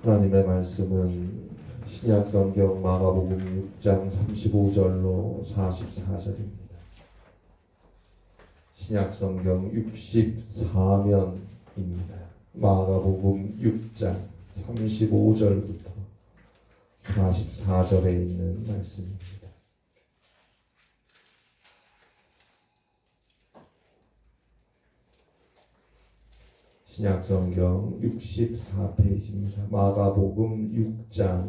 하나님의 말씀은 신약성경 마가복음 6장 35절로 44절입니다. 신약성경 64면입니다. 마가복음 6장 35절부터 44절에 있는 말씀입니다. 신약성경 64페이지입니다. 마가복음 6장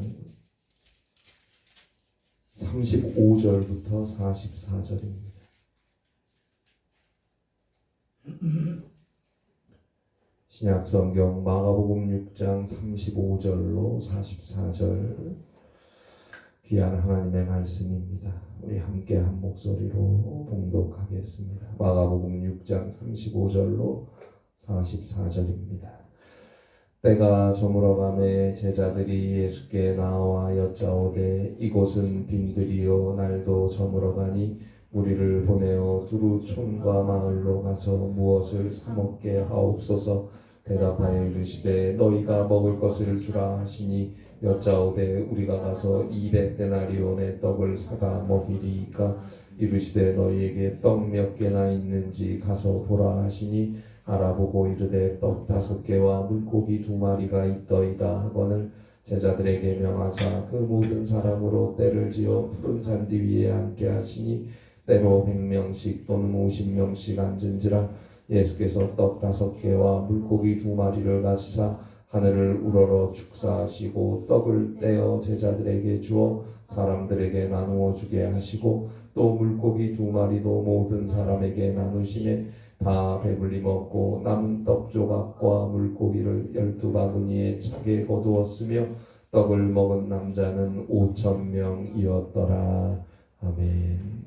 35절부터 44절입니다. 신약성경 마가복음 6장 35절로 44절 귀한 하나님의 말씀입니다. 우리 함께 한 목소리로 봉독하겠습니다. 마가복음 6장 35절로 44절입니다. 때가 저물어가매 제자들이 예수께 나와 여짜오되 이곳은 빈들이요 날도 저물어가니 우리를 보내어 두루 촌과 마을로 가서 무엇을 사 먹게 하옵소서. 대답하여 이르시되 너희가 먹을 것을 주라 하시니 여짜오되 우리가 가서 200데나리온의 떡을 사다 먹이리이까. 이르시되 너희에게 떡 몇 개나 있는지 가서 보라 하시니 알아보고 이르되 떡 5개와 물고기 2마리가 있더이다 하거늘 제자들에게 명하사 그 모든 사람으로 때를 지어 푸른 잔디 위에 앉게 하시니 때로 100명씩 또는 50명씩 앉은지라. 예수께서 떡 5개와 물고기 2마리를 가지사 하늘을 우러러 축사하시고 떡을 떼어 제자들에게 주어 사람들에게 나누어 주게 하시고 또 물고기 2마리도 모든 사람에게 나누시매 다 배불리 먹고 남은 떡 조각과 물고기를 12바구니에 차게 거두었으며 떡을 먹은 남자는 5,000명이었더라. 아멘.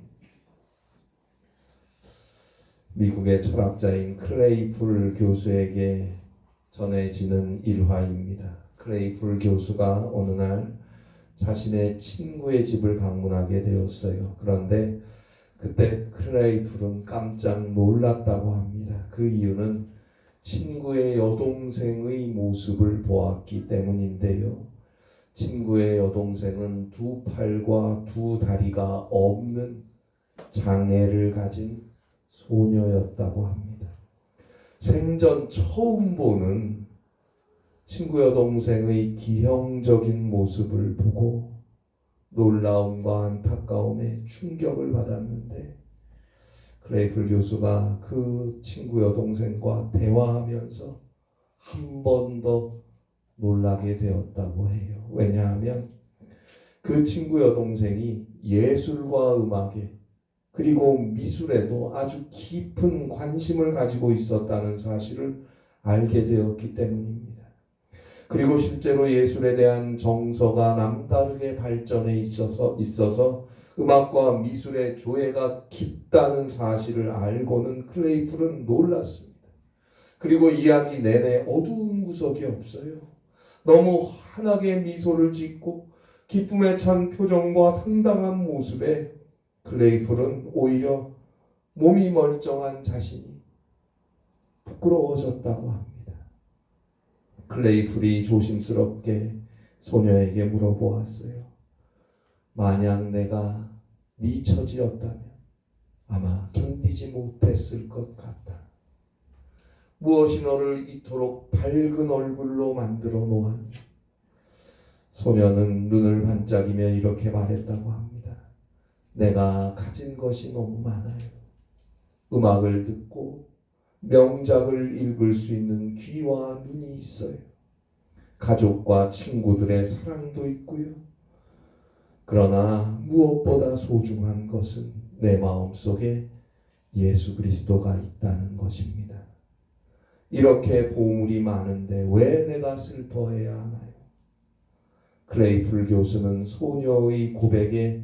미국의 철학자인 클레이풀 교수에게 전해지는 일화입니다. 클레이풀 교수가 어느 날 자신의 친구의 집을 방문하게 되었어요. 그런데 그때 클레이풀은 깜짝 놀랐다고 합니다. 그 이유는 친구의 여동생의 모습을 보았기 때문인데요. 친구의 여동생은 2팔과 2다리가 없는 장애를 가진 소녀였다고 합니다. 생전 처음 보는 친구 여동생의 기형적인 모습을 보고 놀라움과 안타까움에 충격을 받았는데 클레이풀 교수가 그 친구 여동생과 대화하면서 한 번 더 놀라게 되었다고 해요. 왜냐하면 그 친구 여동생이 예술과 음악에 그리고 미술에도 아주 깊은 관심을 가지고 있었다는 사실을 알게 되었기 때문입니다. 그리고 실제로 예술에 대한 정서가 남다르게 발전해 있어서 음악과 미술의 조예가 깊다는 사실을 알고는 클레이풀은 놀랐습니다. 그리고 이야기 내내 어두운 구석이 없어요. 너무 환하게 미소를 짓고 기쁨에 찬 표정과 당당한 모습에 클레이풀은 오히려 몸이 멀쩡한 자신이 부끄러워졌다고 합니다. 클레이풀이 조심스럽게 소녀에게 물어보았어요. 만약 내가 네 처지였다면 아마 견디지 못했을 것 같다. 무엇이 너를 이토록 밝은 얼굴로 만들어 놓았니? 소녀는 눈을 반짝이며 이렇게 말했다고 합니다. 내가 가진 것이 너무 많아요. 음악을 듣고 명작을 읽을 수 있는 귀와 눈이 있어요. 가족과 친구들의 사랑도 있고요. 그러나 무엇보다 소중한 것은 내 마음속에 예수 그리스도가 있다는 것입니다. 이렇게 보물이 많은데 왜 내가 슬퍼해야 하나요? 클레이풀 교수는 소녀의 고백에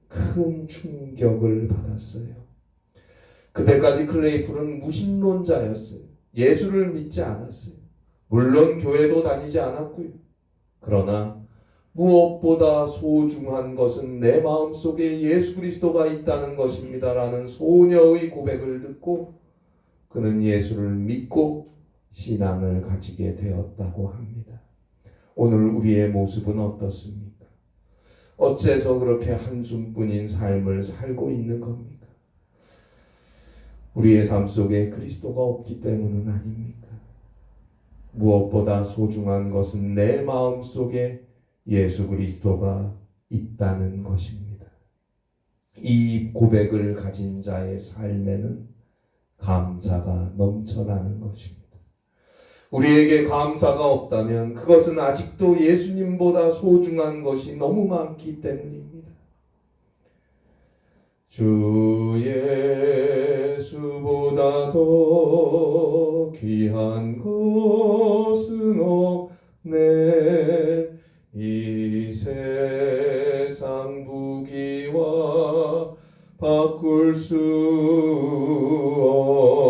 큰 충격을 받았어요. 그때까지 클레이풀은 무신론자였어요. 예수를 믿지 않았어요. 물론 교회도 다니지 않았고요. 그러나 무엇보다 소중한 것은 내 마음속에 예수 그리스도가 있다는 것입니다라는 소녀의 고백을 듣고 그는 예수를 믿고 신앙을 가지게 되었다고 합니다. 오늘 우리의 모습은 어떻습니까? 어째서 그렇게 한숨뿐인 삶을 살고 있는 겁니까? 우리의 삶 속에 그리스도가 없기 때문은 아닙니까? 무엇보다 소중한 것은 내 마음 속에 예수 그리스도가 있다는 것입니다. 이 고백을 가진 자의 삶에는 감사가 넘쳐나는 것입니다. 우리에게 감사가 없다면 그것은 아직도 예수님보다 소중한 것이 너무 많기 때문입니다. 주 예수보다 더 귀한 것은 없네. 이 세상 부귀와 바꿀 수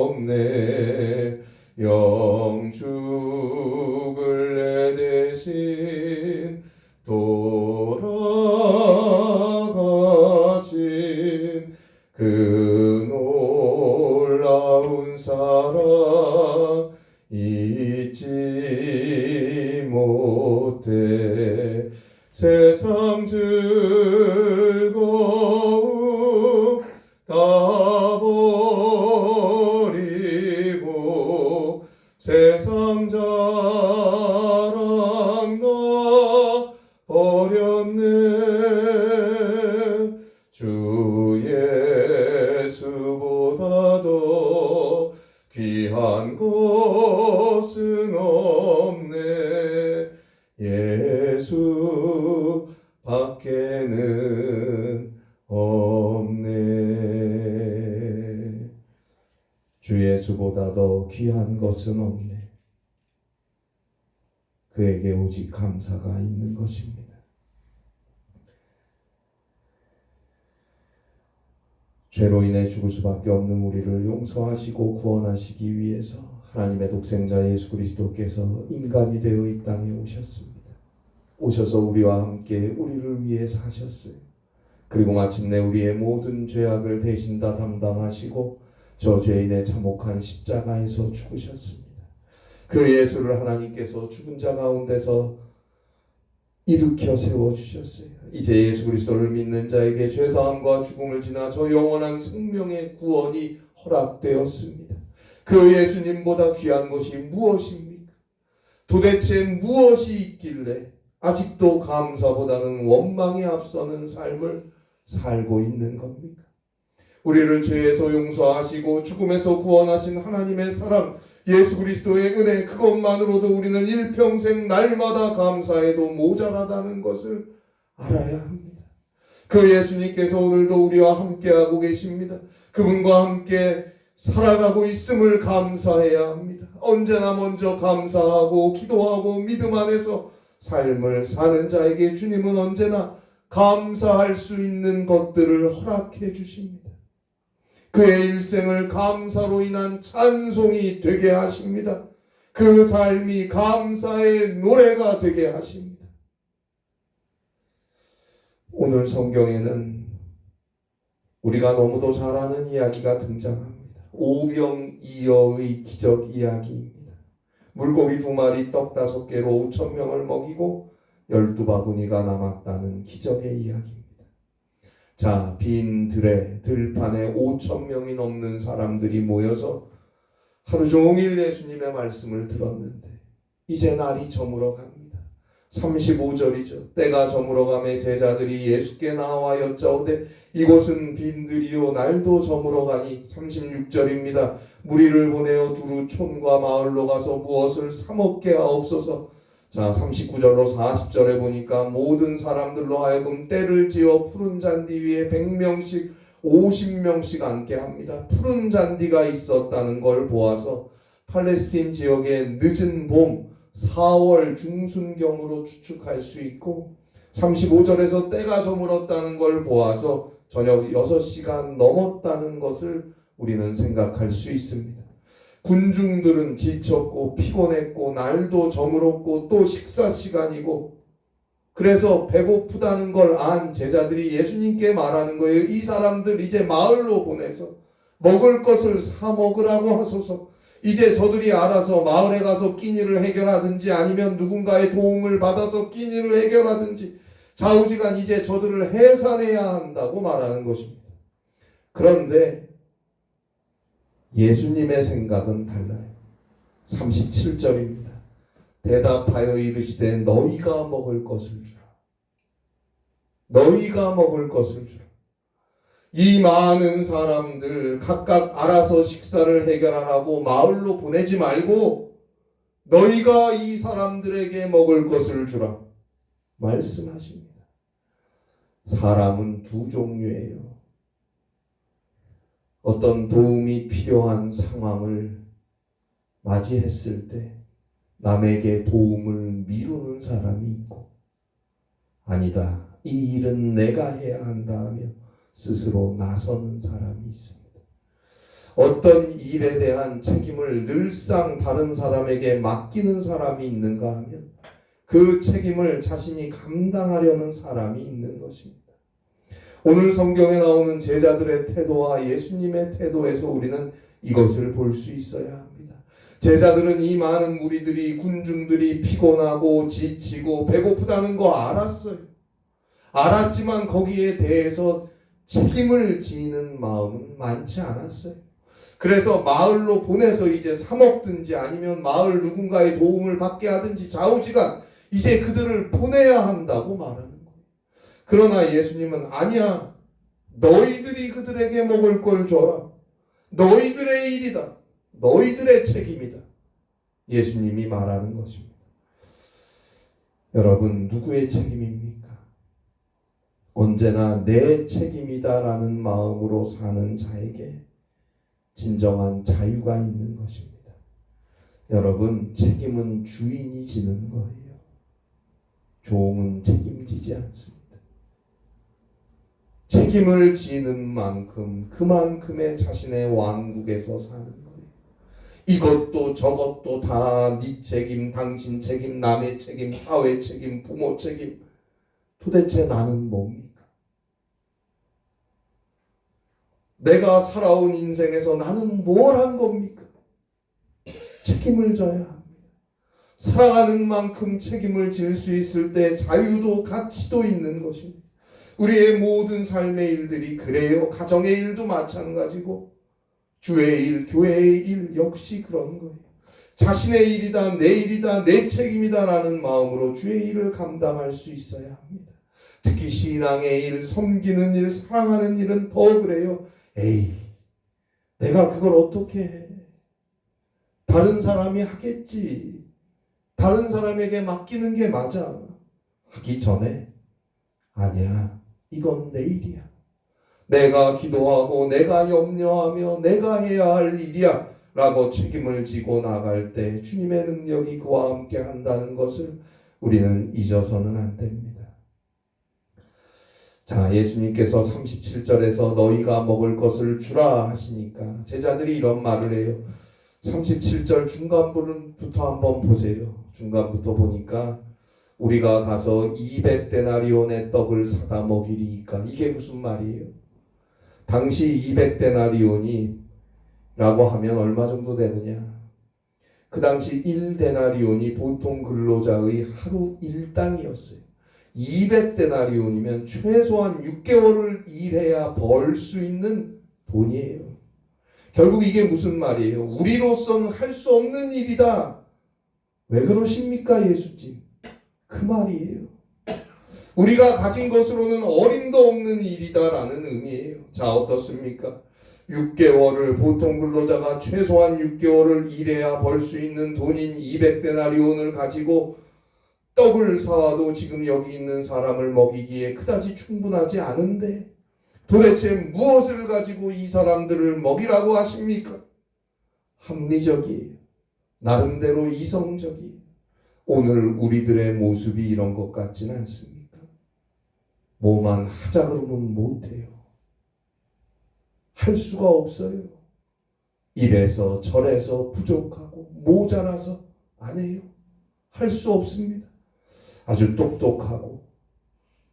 없네. 영죽을 내 대신 돌아가신 그 놀라운 사랑 잊지 못해. 세상 즐거움 다 버리고 세상 자랑 다 버렸네. 주 예수보다 더 귀한 것은 없네. 예수 밖에는 없네. 주 예수보다 더 귀한 것은 없네. 그에게 오직 감사가 있는 것입니다. 죄로 인해 죽을 수밖에 없는 우리를 용서하시고 구원하시기 위해서 하나님의 독생자 예수 그리스도께서 인간이 되어 이 땅에 오셨습니다. 오셔서 우리와 함께 우리를 위해 사셨어요. 그리고 마침내 우리의 모든 죄악을 대신 다 담당하시고 저 죄인의 참혹한 십자가에서 죽으셨습니다. 그 예수를 하나님께서 죽은 자 가운데서 일으켜 세워주셨어요. 이제 예수 그리스도를 믿는 자에게 죄사함과 죽음을 지나 저 영원한 생명의 구원이 허락되었습니다. 그 예수님보다 귀한 것이 무엇입니까? 도대체 무엇이 있길래 아직도 감사보다는 원망에 앞서는 삶을 살고 있는 겁니까? 우리를 죄에서 용서하시고 죽음에서 구원하신 하나님의 사랑, 예수 그리스도의 은혜, 그것만으로도 우리는 일평생 날마다 감사해도 모자라다는 것을 알아야 합니다. 그 예수님께서 오늘도 우리와 함께하고 계십니다. 그분과 함께 살아가고 있음을 감사해야 합니다. 언제나 먼저 감사하고 기도하고 믿음 안에서 삶을 사는 자에게 주님은 언제나 감사할 수 있는 것들을 허락해 주십니다. 그의 일생을 감사로 인한 찬송이 되게 하십니다. 그 삶이 감사의 노래가 되게 하십니다. 오늘 성경에는 우리가 너무도 잘 아는 이야기가 등장합니다. 오병이어의 기적 이야기입니다. 물고기 2마리 떡 5개로 5,000명을 먹이고 12바구니가 남았다는 기적의 이야기입니다. 자, 빈 들판에 5,000명이 넘는 사람들이 모여서 하루 종일 예수님의 말씀을 들었는데 이제 날이 저물어 갑니다. 35절이죠. 때가 저물어 가매 제자들이 예수께 나와 여짜오되 이곳은 빈들이요 날도 저물어 가니. 36절입니다. 무리를 보내어 두루 촌과 마을로 가서 무엇을 사 먹게 하옵소서. 자, 39절로 40절에 보니까 모든 사람들로 하여금 때를 지어 푸른 잔디 위에 100명씩 50명씩 앉게 합니다. 푸른 잔디가 있었다는 걸 보아서 팔레스틴 지역의 늦은 봄 4월 중순경으로 추측할 수 있고, 35절에서 때가 저물었다는 걸 보아서 저녁 6시간 넘었다는 것을 우리는 생각할 수 있습니다. 군중들은 지쳤고 피곤했고 날도 저물었고 또 식사 시간이고, 그래서 배고프다는 걸 안 제자들이 예수님께 말하는 거예요. 이 사람들 이제 마을로 보내서 먹을 것을 사 먹으라고 하소서. 이제 저들이 알아서 마을에 가서 끼니를 해결하든지 아니면 누군가의 도움을 받아서 끼니를 해결하든지 좌우지간 이제 저들을 해산해야 한다고 말하는 것입니다. 그런데 예수님의 생각은 달라요. 37절입니다. 대답하여 이르시되 너희가 먹을 것을 주라. 너희가 먹을 것을 주라. 이 많은 사람들 각각 알아서 식사를 해결하라고 마을로 보내지 말고 너희가 이 사람들에게 먹을 것을 주라 말씀하십니다. 사람은 두 종류예요. 어떤 도움이 필요한 상황을 맞이했을 때 남에게 도움을 미루는 사람이 있고, 아니다, 이 일은 내가 해야 한다 하며 스스로 나서는 사람이 있습니다. 어떤 일에 대한 책임을 늘상 다른 사람에게 맡기는 사람이 있는가 하면 그 책임을 자신이 감당하려는 사람이 있는 것입니다. 오늘 성경에 나오는 제자들의 태도와 예수님의 태도에서 우리는 이것을 볼 수 있어야 합니다. 제자들은 이 많은 무리들이, 군중들이 피곤하고 지치고 배고프다는 거 알았어요. 알았지만 거기에 대해서 책임을 지는 마음은 많지 않았어요. 그래서 마을로 보내서 이제 사 먹든지 아니면 마을 누군가의 도움을 받게 하든지 좌우지간 이제 그들을 보내야 한다고 말하는 거예요. 그러나 예수님은 아니야, 너희들이 그들에게 먹을 걸 줘라. 너희들의 일이다. 너희들의 책임이다. 예수님이 말하는 것입니다. 여러분, 누구의 책임입니까? 언제나 내 책임이다라는 마음으로 사는 자에게 진정한 자유가 있는 것입니다. 여러분, 책임은 주인이 지는 거예요. 종은 책임지지 않습니다. 책임을 지는 만큼 그만큼의 자신의 왕국에서 사는 거예요. 이것도 저것도 다 네 책임, 당신 책임, 남의 책임, 사회 책임, 부모 책임. 도대체 나는 뭡니까? 내가 살아온 인생에서 나는 뭘 한 겁니까? 책임을 져야 합니다. 사랑하는 만큼 책임을 질 수 있을 때 자유도 가치도 있는 것입니다. 우리의 모든 삶의 일들이 그래요. 가정의 일도 마찬가지고 주의 일, 교회의 일 역시 그런 거예요. 자신의 일이다, 내 일이다, 내 책임이다 라는 마음으로 주의 일을 감당할 수 있어야 합니다. 특히 신앙의 일, 섬기는 일, 사랑하는 일은 더 그래요. 에이, 내가 그걸 어떻게 해? 다른 사람이 하겠지. 다른 사람에게 맡기는 게 맞아. 하기 전에 아니야, 이건 내 일이야. 내가 기도하고 내가 염려하며 내가 해야 할 일이야 라고 책임을 지고 나갈 때 주님의 능력이 그와 함께 한다는 것을 우리는 잊어서는 안 됩니다. 자, 예수님께서 37절에서 너희가 먹을 것을 주라 하시니까 제자들이 이런 말을 해요. 37절 중간부터 한번 보세요. 중간부터 보니까 우리가 가서 200데나리온의 떡을 사다 먹이리이까. 이게 무슨 말이에요? 당시 200데나리온이 라고 하면 얼마 정도 되느냐? 그 당시 1데나리온이 보통 근로자의 하루 일당이었어요. 200데나리온이면 최소한 6개월을 일해야 벌 수 있는 돈이에요. 결국 이게 무슨 말이에요? 우리로서는 할 수 없는 일이다. 왜 그러십니까, 예수님? 그 말이에요. 우리가 가진 것으로는 어림도 없는 일이다라는 의미예요. 자, 어떻습니까? 6개월을, 보통 근로자가 최소한 6개월을 일해야 벌 수 있는 돈인 200데나리온을 가지고 떡을 사와도 지금 여기 있는 사람을 먹이기에 그다지 충분하지 않은데 도대체 무엇을 가지고 이 사람들을 먹이라고 하십니까? 합리적이에요. 나름대로 이성적이에요. 오늘 우리들의 모습이 이런 것 같지는 않습니까? 뭐만 하자 그러면 못해요. 할 수가 없어요. 이래서 저래서 부족하고 모자라서 안 해요. 할 수 없습니다. 아주 똑똑하고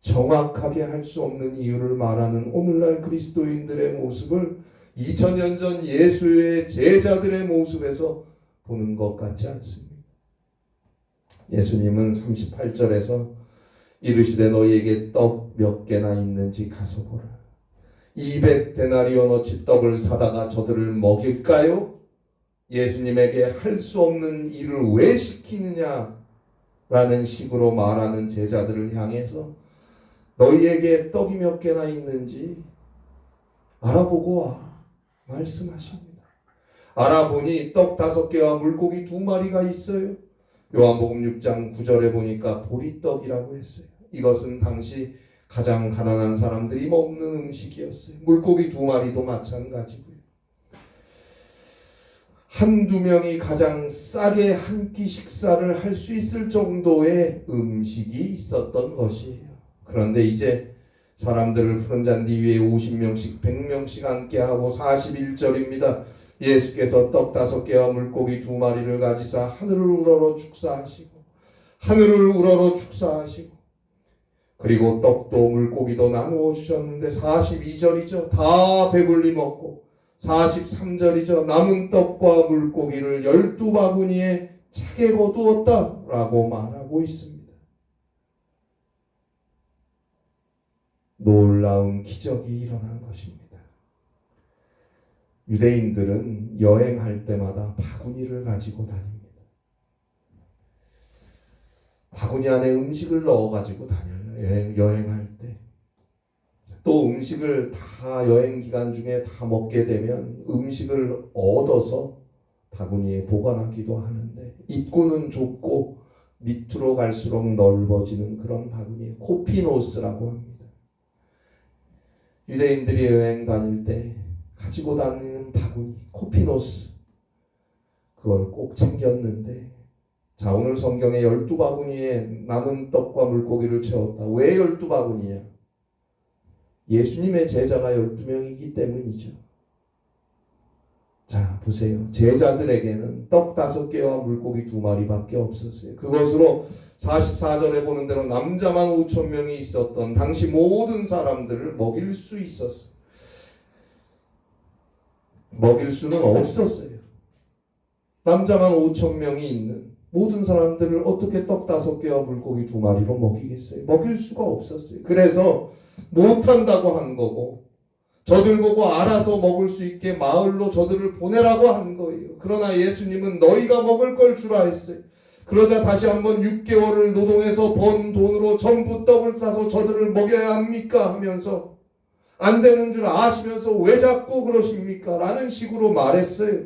정확하게 할 수 없는 이유를 말하는 오늘날 그리스도인들의 모습을 2000년 전 예수의 제자들의 모습에서 보는 것 같지 않습니다. 예수님은 38절에서 이르시되 너희에게 떡 몇 개나 있는지 가서 보라. 200데나리온어치 떡을 사다가 저들을 먹일까요? 예수님에게 할 수 없는 일을 왜 시키느냐 라는 식으로 말하는 제자들을 향해서 너희에게 떡이 몇 개나 있는지 알아보고 와 말씀하십니다. 알아보니 떡 5개와 물고기 2마리가 있어요. 요한복음 6장 9절에 보니까 보리떡이라고 했어요. 이것은 당시 가장 가난한 사람들이 먹는 음식이었어요. 물고기 2마리도 마찬가지고요. 한두 명이 가장 싸게 한 끼 식사를 할 수 있을 정도의 음식이 있었던 것이에요. 그런데 이제 사람들을 푸른 잔디 위에 50명씩 100명씩 앉게 하고 41절입니다. 예수께서 떡 5개와 물고기 2마리를 가지사 하늘을 우러러 축사하시고 그리고 떡도 물고기도 나누어 주셨는데 42절이죠. 다 배불리 먹고 43절이죠. 남은 떡과 물고기를 12바구니에 차게 거두었다라고 말하고 있습니다. 놀라운 기적이 일어난 것입니다. 유대인들은 여행할 때마다 바구니를 가지고 다닙니다. 바구니 안에 음식을 넣어가지고 다녀요. 여행할 때. 또 음식을 다 여행 기간 중에 다 먹게 되면 음식을 얻어서 바구니에 보관하기도 하는데 입구는 좁고 밑으로 갈수록 넓어지는 그런 바구니에 코피노스라고 합니다. 유대인들이 여행 다닐 때 가지고 다니는 바구니, 코피노스, 그걸 꼭 챙겼는데, 자, 오늘 성경에 12바구니에 남은 떡과 물고기를 채웠다. 왜 12바구니냐? 예수님의 제자가 12명이기 때문이죠. 자, 보세요. 제자들에게는 떡 5개와 물고기 2마리밖에 없었어요. 그것으로 44절에 보는 대로 남자만 5,000명이 있었던 당시 모든 사람들을 먹일 수 있었어요. 먹일 수는 없었어요. 남자만 5,000명이 있는 모든 사람들을 어떻게 떡 5개와 물고기 2마리로 먹이겠어요? 먹일 수가 없었어요. 그래서 못한다고 한 거고 저들 보고 알아서 먹을 수 있게 마을로 저들을 보내라고 한 거예요. 그러나 예수님은 너희가 먹을 걸 주라 했어요. 그러자 다시 한번 6개월을 노동해서 번 돈으로 전부 떡을 싸서 저들을 먹여야 합니까? 하면서 안 되는 줄 아시면서 왜 자꾸 그러십니까? 라는 식으로 말했어요.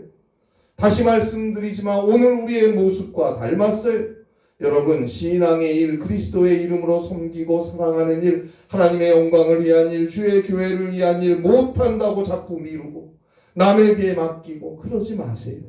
다시 말씀드리지만 오늘 우리의 모습과 닮았어요. 여러분, 신앙의 일, 그리스도의 이름으로 섬기고 사랑하는 일, 하나님의 영광을 위한 일, 주의 교회를 위한 일 못한다고 자꾸 미루고 남에게 맡기고 그러지 마세요.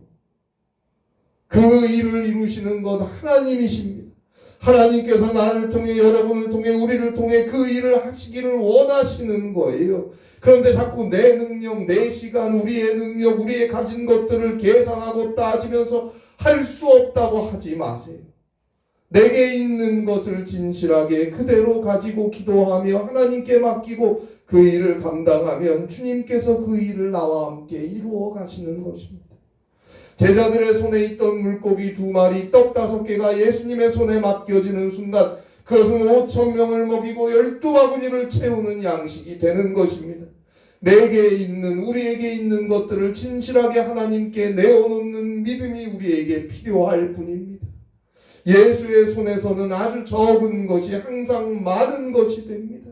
그 일을 이루시는 건 하나님이십니다. 하나님께서 나를 통해, 여러분을 통해, 우리를 통해 그 일을 하시기를 원하시는 거예요. 그런데 자꾸 내 능력, 내 시간, 우리의 능력, 우리의 가진 것들을 계산하고 따지면서 할 수 없다고 하지 마세요. 내게 있는 것을 진실하게 그대로 가지고 기도하며 하나님께 맡기고 그 일을 감당하면 주님께서 그 일을 나와 함께 이루어 가시는 것입니다. 제자들의 손에 있던 물고기 2마리, 떡 5개가 예수님의 손에 맡겨지는 순간 그것은 5,000명을 먹이고 12바구니를 채우는 양식이 되는 것입니다. 내게 있는, 우리에게 있는 것들을 진실하게 하나님께 내어놓는 믿음이 우리에게 필요할 뿐입니다. 예수의 손에서는 아주 적은 것이 항상 많은 것이 됩니다.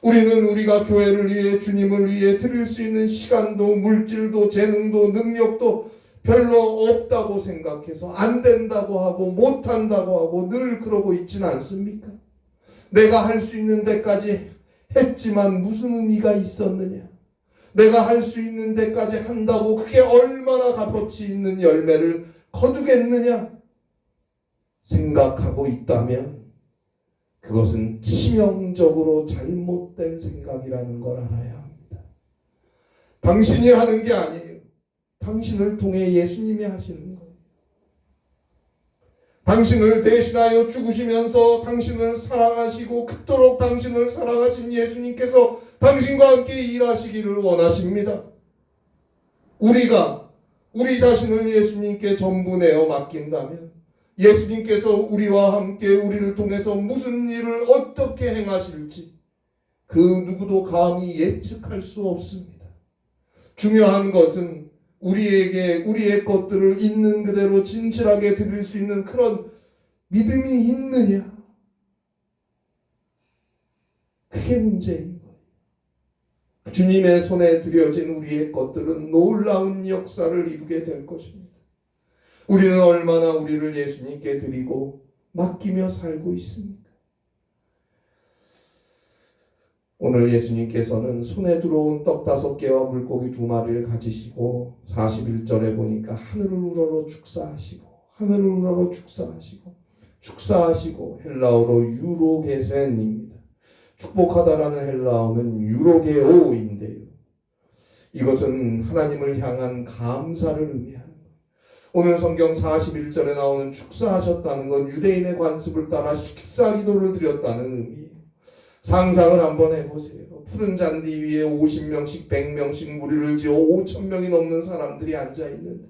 우리는 우리가 교회를 위해, 주님을 위해 드릴 수 있는 시간도, 물질도, 재능도, 능력도 별로 없다고 생각해서 안 된다고 하고 못한다고 하고 늘 그러고 있지는 않습니까? 내가 할 수 있는 데까지 했지만 무슨 의미가 있었느냐? 내가 할 수 있는 데까지 한다고 그게 얼마나 값어치 있는 열매를 거두겠느냐? 생각하고 있다면 그것은 치명적으로 잘못된 생각이라는 걸 알아야 합니다. 당신이 하는 게 아니에요. 당신을 통해 예수님이 하시는 거예요. 당신을 대신하여 죽으시면서 당신을 사랑하시고 그토록 당신을 사랑하신 예수님께서 당신과 함께 일하시기를 원하십니다. 우리가 우리 자신을 예수님께 전부 내어 맡긴다면 예수님께서 우리와 함께 우리를 통해서 무슨 일을 어떻게 행하실지 그 누구도 감히 예측할 수 없습니다. 중요한 것은 우리에게 우리의 것들을 있는 그대로 진실하게 드릴 수 있는 그런 믿음이 있느냐, 그게 문제인 거예요. 주님의 손에 드려진 우리의 것들은 놀라운 역사를 이루게 될 것입니다. 우리는 얼마나 우리를 예수님께 드리고 맡기며 살고 있습니까? 오늘 예수님께서는 손에 들어온 떡 5개와 물고기 2마리를 가지시고 41절에 보니까 하늘을 우러러 축사하시고 헬라어로 유로게센입니다. 축복하다라는 헬라어는 유로게오인데요. 이것은 하나님을 향한 감사를 의미합니다. 오늘 성경 41절에 나오는 축사하셨다는 건 유대인의 관습을 따라 식사 기도를 드렸다는 의미예요. 상상을 한번 해보세요. 푸른 잔디 위에 50명씩 100명씩 무리를 지어 5,000명이 넘는 사람들이 앉아있는데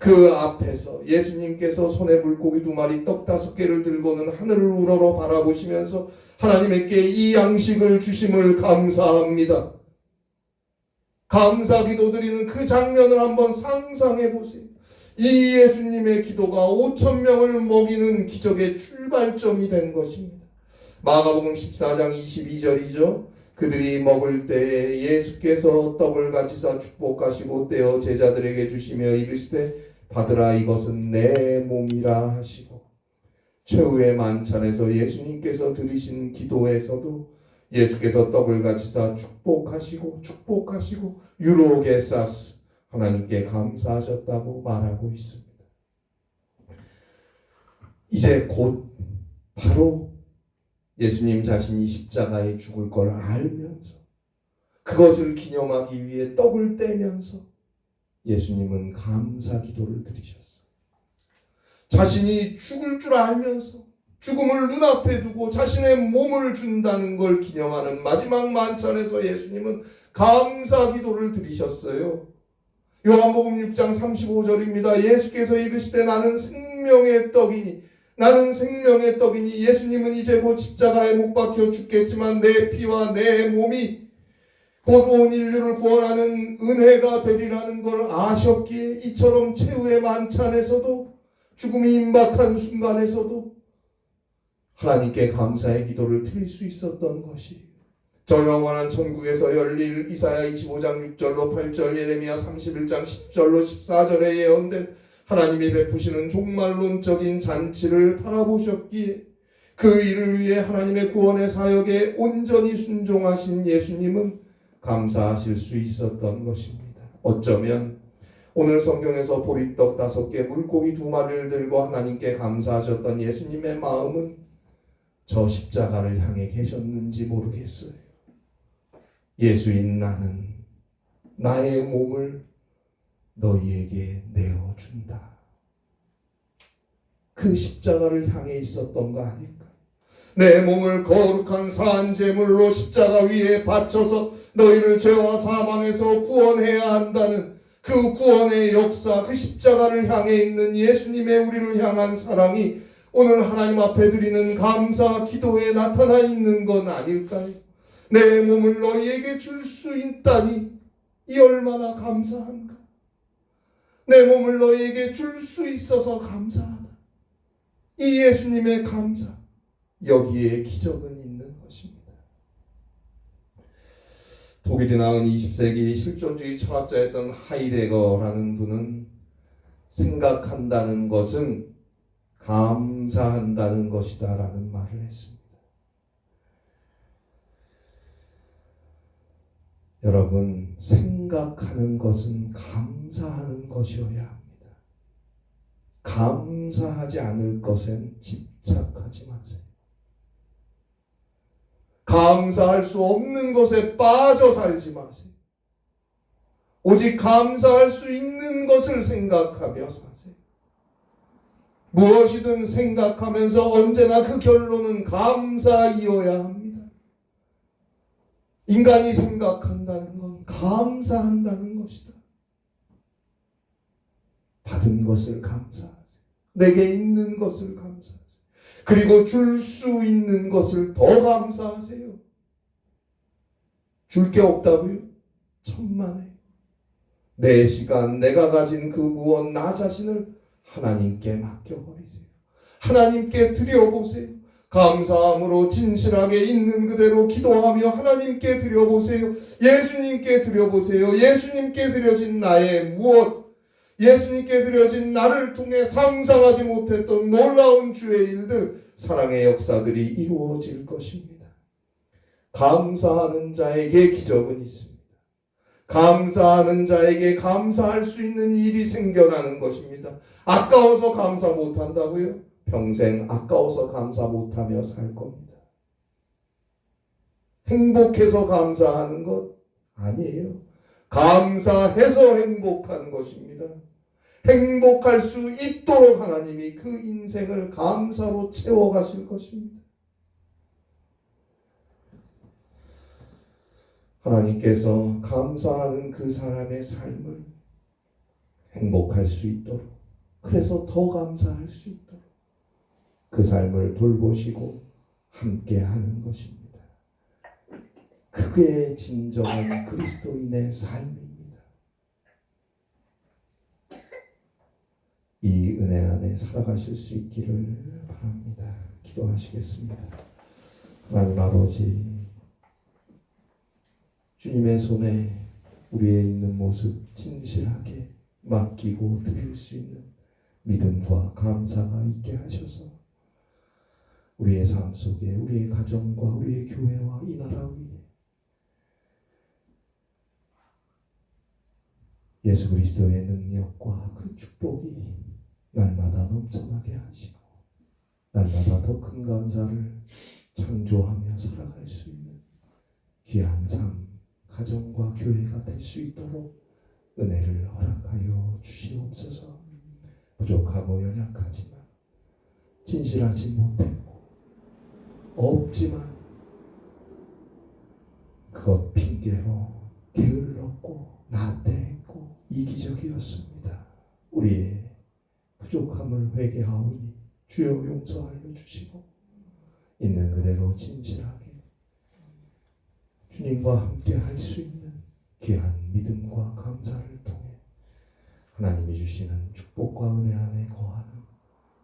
그 앞에서 예수님께서 손에 물고기 2마리 떡 5개를 들고는 하늘을 우러러 바라보시면서 하나님께 이 양식을 주심을 감사합니다. 감사 기도 드리는 그 장면을 한번 상상해 보세요. 이 예수님의 기도가 5,000명을 먹이는 기적의 출발점이 된 것입니다. 마가복음 14장 22절이죠. 그들이 먹을 때에 예수께서 떡을 가지사 축복하시고 떼어 제자들에게 주시며 이르시되 받으라 이것은 내 몸이라 하시고, 최후의 만찬에서 예수님께서 드리신 기도에서도 예수께서 떡을 가지사 축복하시고 유로게사스 하나님께 감사하셨다고 말하고 있습니다. 이제 곧 바로 예수님 자신이 십자가에 죽을 걸 알면서 그것을 기념하기 위해 떡을 떼면서 예수님은 감사 기도를 드리셨어요. 자신이 죽을 줄 알면서 죽음을 눈앞에 두고 자신의 몸을 준다는 걸 기념하는 마지막 만찬에서 예수님은 감사 기도를 드리셨어요. 요한복음 6장 35절입니다. 예수께서 이르시되 나는 생명의 떡이니 예수님은 이제 곧 십자가에 못 박혀 죽겠지만 내 피와 내 몸이 곧 온 인류를 구원하는 은혜가 되리라는 걸 아셨기에 이처럼 최후의 만찬에서도 죽음이 임박한 순간에서도 하나님께 감사의 기도를 드릴 수 있었던 것이 저 영원한 천국에서 열릴 이사야 25장 6절로 8절 예레미야 31장 10절로 14절에 예언된 하나님이 베푸시는 종말론적인 잔치를 바라보셨기에 그 일을 위해 하나님의 구원의 사역에 온전히 순종하신 예수님은 감사하실 수 있었던 것입니다. 어쩌면 오늘 성경에서 보리떡 5개 물고기 2마리를 들고 하나님께 감사하셨던 예수님의 마음은 저 십자가를 향해 계셨는지 모르겠어요. 예수인 나는 나의 몸을 너희에게 내어준다. 그 십자가를 향해 있었던 거 아닐까? 내 몸을 거룩한 산제물로 십자가 위에 바쳐서 너희를 죄와 사망에서 구원해야 한다는 그 구원의 역사, 그 십자가를 향해 있는 예수님의 우리를 향한 사랑이 오늘 하나님 앞에 드리는 감사 기도에 나타나 있는 건 아닐까요? 내 몸을 너희에게 줄 수 있다니 이 얼마나 감사한가. 내 몸을 너희에게 줄 수 있어서 감사하다. 이 예수님의 감사, 여기에 기적은 있는 것입니다. 독일이 낳은 20세기 실존주의 철학자였던 하이데거라는 분은 생각한다는 것은 감사한다는 것이다 라는 말을 했습니다. 여러분, 생각하는 것은 감사하는 것이어야 합니다. 감사하지 않을 것엔 집착하지 마세요. 감사할 수 없는 것에 빠져 살지 마세요. 오직 감사할 수 있는 것을 생각하며 사세요. 무엇이든 생각하면서 언제나 그 결론은 감사이어야 합니다. 인간이 생각한다는 건 감사한다는 것이다. 받은 것을 감사하세요. 내게 있는 것을 감사하세요. 그리고 줄 수 있는 것을 더 감사하세요. 줄 게 없다고요? 천만에요. 내 시간, 내가 가진 그 무엇, 나 자신을 하나님께 맡겨버리세요. 하나님께 드려보세요. 감사함으로 진실하게 있는 그대로 기도하며 하나님께 드려보세요. 예수님께 드려보세요. 예수님께 드려진 나의 무엇, 예수님께 드려진 나를 통해 상상하지 못했던 놀라운 주의 일들, 사랑의 역사들이 이루어질 것입니다. 감사하는 자에게 기적은 있습니다. 감사하는 자에게 감사할 수 있는 일이 생겨나는 것입니다. 아까워서 감사 못한다고요? 평생 아까워서 감사 못하며 살 겁니다. 행복해서 감사하는 것 아니에요. 감사해서 행복한 것입니다. 행복할 수 있도록 하나님이 그 인생을 감사로 채워가실 것입니다. 하나님께서 감사하는 그 사람의 삶을 행복할 수 있도록, 그래서 더 감사할 수 있도록 그 삶을 돌보시고 함께하는 것입니다. 그게 진정한 그리스도인의 삶입니다. 이 은혜 안에 살아가실 수 있기를 바랍니다. 기도하시겠습니다. 하나님 아버지, 주님의 손에 우리의 있는 모습 진실하게 맡기고 드릴 수 있는 믿음과 감사가 있게 하셔서 우리의 삶 속에, 우리의 가정과 우리의 교회와 이 나라 위에 예수 그리스도의 능력과 그 축복이 날마다 넘쳐나게 하시고 날마다 더 큰 감사를 창조하며 살아갈 수 있는 귀한 삶, 가정과 교회가 될 수 있도록 은혜를 허락하여 주시옵소서. 부족하고 연약하지만, 진실하지 못했고 없지만 그것 핑계로 게을렀고 나태했고 이기적이었습니다. 우리의 부족함을 회개하오니 주여 용서하여 주시고 있는 그대로 진실하게 주님과 함께 할 수 있는 귀한 믿음과 감사를 통해 하나님이 주시는 축복과 은혜 안에 거하는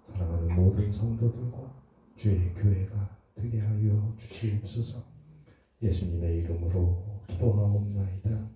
사랑하는 모든 성도들과 주의 교회가 되게 하여 주시옵소서. 예수님의 이름으로 기도하옵나이다.